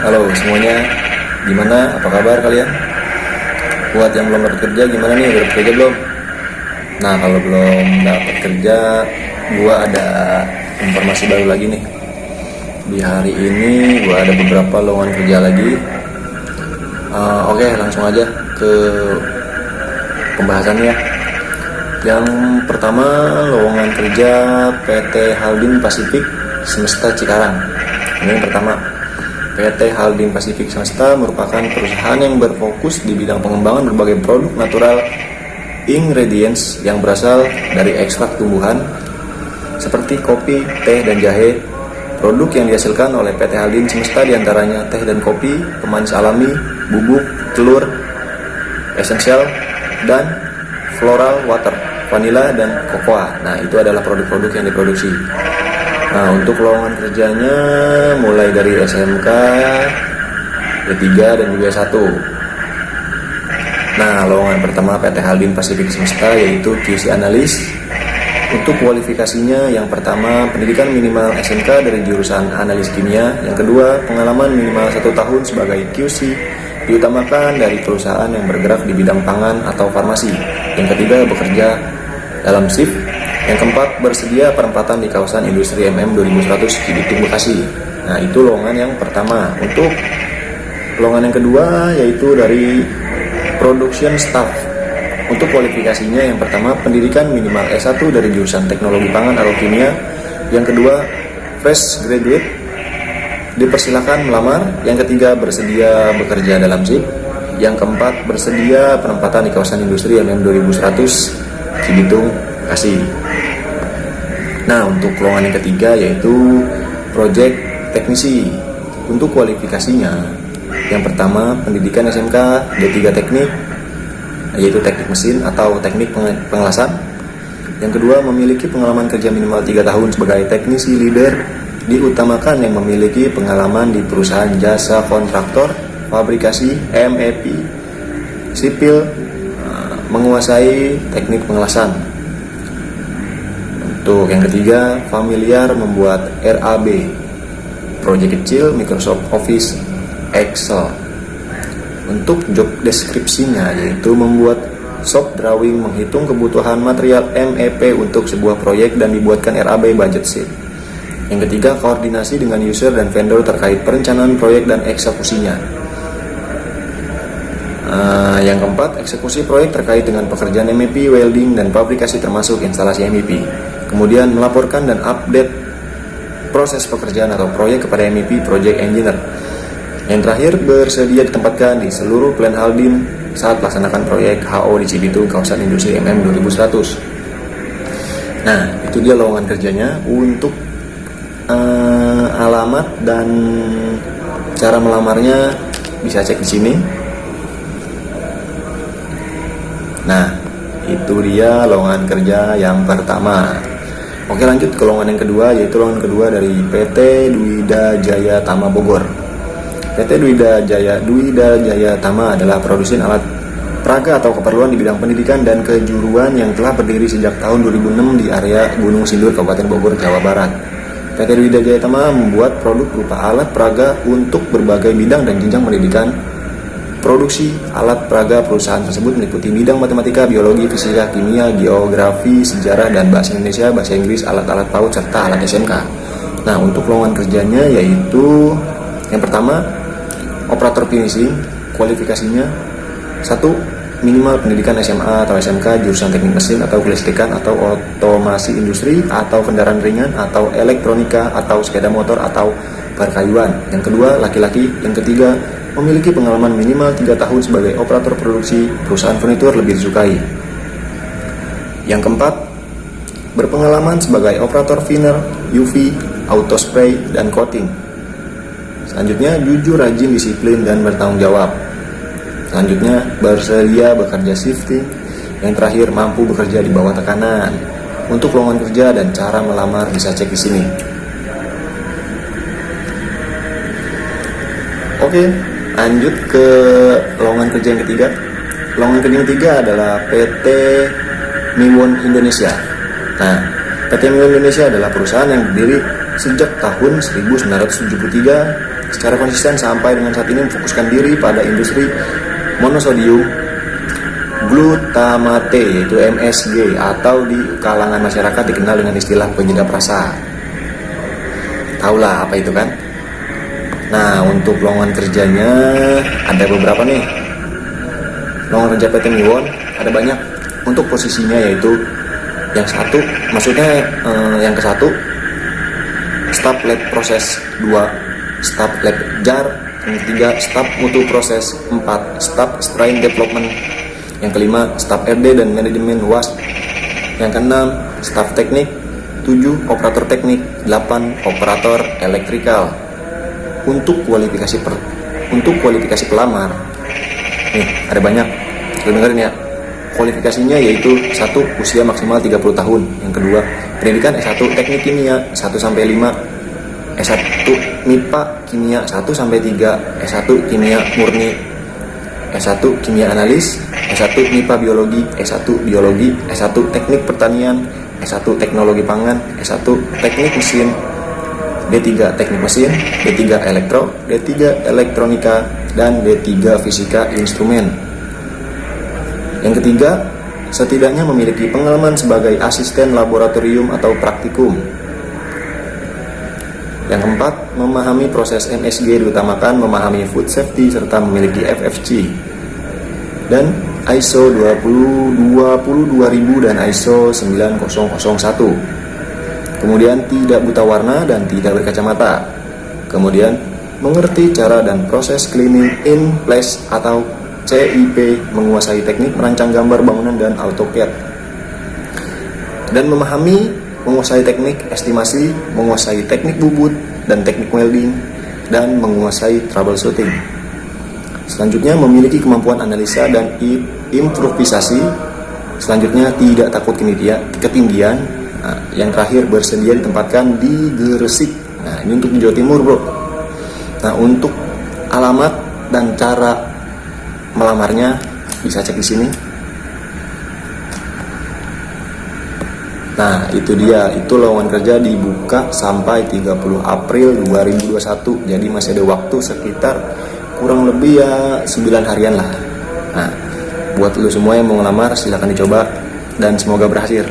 Halo semuanya, gimana? Apa kabar kalian? Buat yang belum dapat kerja gimana nih? Udah dapat kerja belum? Nah kalau belum dapat kerja, gua ada informasi baru lagi nih. Di hari ini gua ada beberapa lowongan kerja lagi. Oke, langsung aja ke pembahasannya. Yang pertama, lowongan kerja PT Halding Pasifik Semesta Cikarang. Ini yang pertama. PT Halding Pasifik Semesta merupakan perusahaan yang berfokus di bidang pengembangan berbagai produk natural ingredients yang berasal dari ekstrak tumbuhan seperti kopi, teh, dan jahe. Produk yang dihasilkan oleh PT Halding Semesta diantaranya teh dan kopi, pemanis alami, bubuk, telur, esensial, dan floral water, vanilla, dan cocoa. Nah, itu adalah produk-produk yang diproduksi. Nah, untuk lowongan kerjanya mulai dari SMK, D3, dan juga S1. Nah, lowongan pertama PT Halding Pasifik Semesta yaitu QC Analis. Untuk kualifikasinya, yang pertama pendidikan minimal SMK dari jurusan analis kimia. Yang kedua, pengalaman minimal 1 tahun sebagai QC, diutamakan dari perusahaan yang bergerak di bidang pangan atau farmasi. Yang ketiga, bekerja dalam shift. Yang keempat, bersedia penempatan di kawasan industri MM 2100 Cibitung, Bekasi. Nah, itu lowongan yang pertama. Untuk lowongan yang kedua yaitu dari production staff. Untuk kualifikasinya, yang pertama pendidikan minimal S1 dari jurusan teknologi pangan atau kimia. Yang kedua, fresh graduate, dipersilakan melamar. Yang ketiga, bersedia bekerja dalam shift. Yang keempat, bersedia penempatan di kawasan industri MM 2100 Cibitung, Bekasi. Nah, untuk lowongan yang ketiga yaitu project teknisi. Untuk kualifikasinya, yang pertama pendidikan SMK D3 teknik, yaitu teknik mesin atau teknik pengelasan. Yang kedua, memiliki pengalaman kerja minimal 3 tahun sebagai teknisi leader, diutamakan yang memiliki pengalaman di perusahaan jasa kontraktor, fabrikasi, MEP, sipil, menguasai teknik pengelasan. Untuk yang ketiga, familiar membuat RAB, proyek kecil, Microsoft Office, Excel. Untuk job deskripsinya yaitu membuat shop drawing, menghitung kebutuhan material MEP untuk sebuah proyek dan dibuatkan RAB budget sheet. Yang ketiga, koordinasi dengan user dan vendor terkait perencanaan proyek dan eksekusinya. Yang keempat, eksekusi proyek terkait dengan pekerjaan MEP, welding, dan fabrikasi termasuk instalasi MEP. Kemudian melaporkan dan update proses pekerjaan atau proyek kepada MEP Project Engineer. Yang terakhir, bersedia ditempatkan di seluruh plant Halding saat melaksanakan proyek HO di Cibitung, kawasan industri MM 2100. Nah, itu dia lowongan kerjanya. Untuk alamat dan cara melamarnya bisa cek di sini. Nah, itu dia lowongan kerja yang pertama. Oke, lanjut ke lowongan yang kedua, yaitu lowongan kedua dari PT Dwida Jaya Tama Bogor. PT Dwida Jaya Tama adalah produsen alat peraga atau keperluan di bidang pendidikan dan kejuruan yang telah berdiri sejak tahun 2006 di area Gunung Sindur, Kabupaten Bogor, Jawa Barat. PT Dwida Jaya Tama membuat produk berupa alat peraga untuk berbagai bidang dan jenjang pendidikan. Produksi alat peraga perusahaan tersebut meliputi bidang matematika, biologi, fisika, kimia, geografi, sejarah, dan bahasa Indonesia, bahasa Inggris, alat-alat PAUD, serta alat SMK. Nah, untuk lowongan kerjanya yaitu yang pertama, operator finishing. Kualifikasinya 1. Minimal pendidikan SMA atau SMK jurusan teknik mesin atau kelistrikan atau otomasi industri atau kendaraan ringan atau elektronika atau sepeda motor atau perkayuan. Yang kedua, laki-laki. Yang ketiga, memiliki pengalaman minimal 3 tahun sebagai operator produksi perusahaan furnitur lebih disukai. Yang keempat, berpengalaman sebagai operator thinner, UV, auto spray, dan coating. Selanjutnya, jujur, rajin, disiplin, dan bertanggung jawab. Selanjutnya, bersedia bekerja shifting. Yang terakhir, mampu bekerja di bawah tekanan. Untuk lowongan kerja dan cara melamar bisa cek di sini. Oke, lanjut ke lowongan kerja yang ketiga. Lowongan kerja yang ketiga adalah PT Miwon Indonesia. Nah, PT Miwon Indonesia adalah perusahaan yang berdiri sejak tahun 1973 secara konsisten sampai dengan saat ini memfokuskan diri pada industri monosodium glutamate yaitu MSG atau di kalangan masyarakat dikenal dengan istilah penyedap rasa. Taulah apa itu kan? Nah, untuk lowongan kerjanya ada beberapa nih. Lowongan kerja PT Miwon ada banyak. Untuk posisinya yaitu yang satu, maksudnya yang ke satu staf lab proses, 2 staf lab jar, yang ketiga staf mutu proses, 4 staf strain development, yang kelima staf RD dan manajemen was, yang keenam staf teknik, 7 operator teknik, 8 operator elektrikal. Untuk kualifikasi pelamar nih ada banyak, kita dengerin ya. Kualifikasinya yaitu 1. Usia maksimal 30 tahun. Yang kedua, pendidikan S1 Teknik Kimia 1-5, S1 MIPA Kimia 1-3, S1 Kimia Murni, S1 Kimia Analis, S1 MIPA Biologi, S1 Biologi, S1 Teknik Pertanian, S1 Teknologi Pangan, S1 Teknik Mesin, D3 Teknik Mesin, D3 Elektro, D3 Elektronika, dan D3 Fisika Instrumen. Yang ketiga, setidaknya memiliki pengalaman sebagai asisten laboratorium atau praktikum. Yang keempat, memahami proses MSG diutamakan memahami food safety serta memiliki FFC dan ISO 22000 dan ISO 9001. Kemudian tidak buta warna dan tidak berkacamata. Kemudian mengerti cara dan proses cleaning in place atau CIP, menguasai teknik merancang gambar bangunan dan AutoCAD, dan menguasai teknik estimasi, menguasai teknik bubut dan teknik welding, dan menguasai troubleshooting. Selanjutnya memiliki kemampuan analisa dan improvisasi. Selanjutnya tidak takut ketinggian. Nah, yang terakhir bersedia ditempatkan di Gresik. Nah, ini untuk di Jawa Timur, bro. Nah, untuk alamat dan cara melamarnya bisa cek di sini. Nah, itu dia, itu lowongan kerja dibuka sampai 30 April 2021. Jadi masih ada waktu sekitar kurang lebih ya 9 harian lah. Nah, buat lu semua yang mau ngelamar silahkan dicoba dan semoga berhasil.